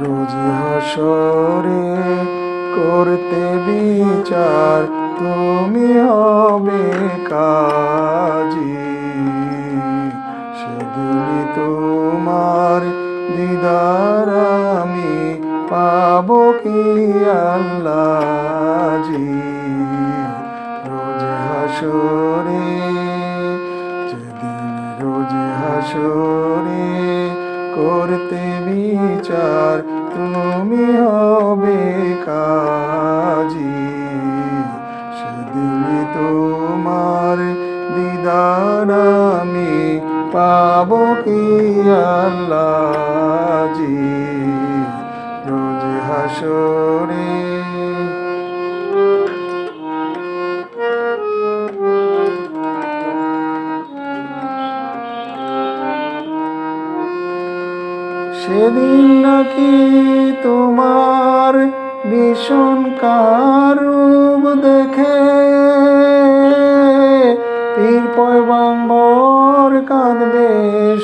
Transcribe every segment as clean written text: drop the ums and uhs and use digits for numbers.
রোজ হাসরে করতে বিচার, তুমি হবে কাজী। সেদিনই তোমার দিদার আমি পাবো কি আল্লাহজি। রোজ হাসরে, যেদিন রোজ হাসরে করতে বিচার, তুমি হবে কাজী। সেদিনই তোমার দিদার আমি পাবো কি আল্লাহজি। রোজ হাসরে সেদিন নাকি তোমার ভীষণ কারূপ দেখে পীর পয়গম্বর কাঁদবে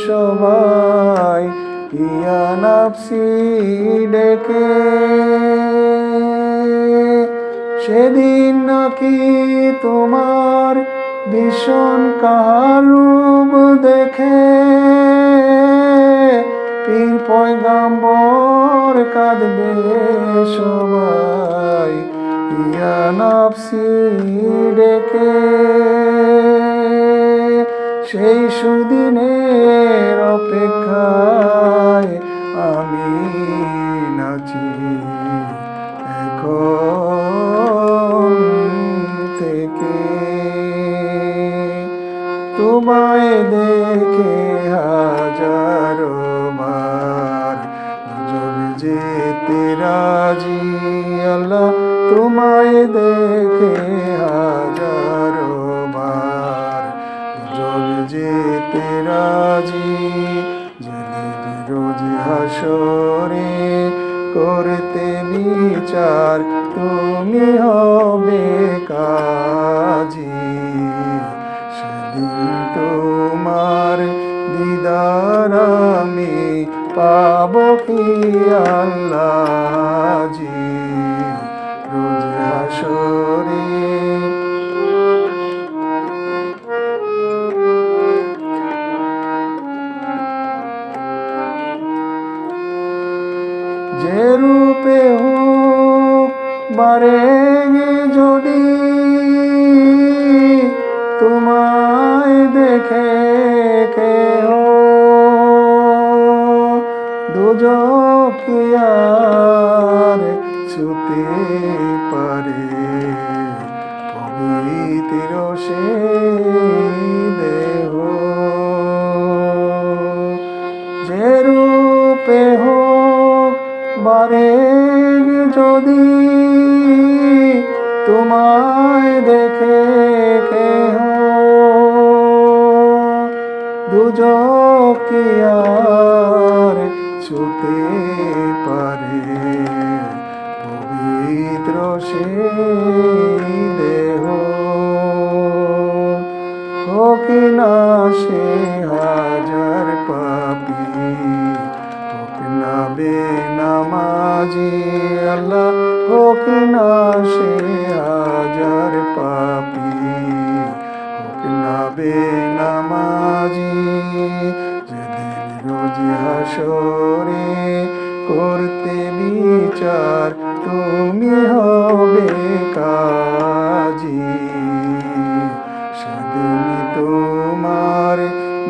সবাই ইয়া নাফসি ডেকে। সেদিন নাকি তোমার ভীষণ কারূপ দেখে পীর পয়গম্বর কাঁদবে সবাই ইয়া নাফসি ডেকে। সেই সুদিনের অপেক্ষায় আমি নাচি এখন থেকে। তোমায় দেখে হাজারো বার জবে যেতে রাজি আল্লাহ। তোমায় দেখে হাজারো বার জবে যেতে রাজি। যেদিন রোজ হাসরে করতে বিচার, তুমি হবে কাজী। সেদিন তোমার দিদার আমি পাবো কি আল্লাহজি। রোজ হাসরে যে রূপে হোক বারে যদি তোমায় দেখে কেহ, দুজখ কি আর ছুতে পারে পবিত্র সেই দেহ। যে রূপে হোক বারে যদি তোমায় দেখে কেহ, দুজখ কি আর ছুতে পারে পবিত্র সেই দেহ। হোক না সে হাজার পাপী, হোক না বেনামাজি আল্লাহ। হোক না সে হাজার পাপী, হোক না বেনামাজি। যেদিন রোজ হাসরে করতে বিচার, তুমি হবে কাজী। সেদিন তোমার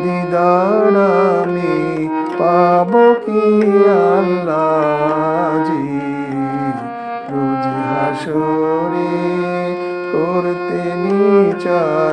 দিদার আমি পাবো কি আল্লাহজি। রোজ হাসরে করতে বিচার,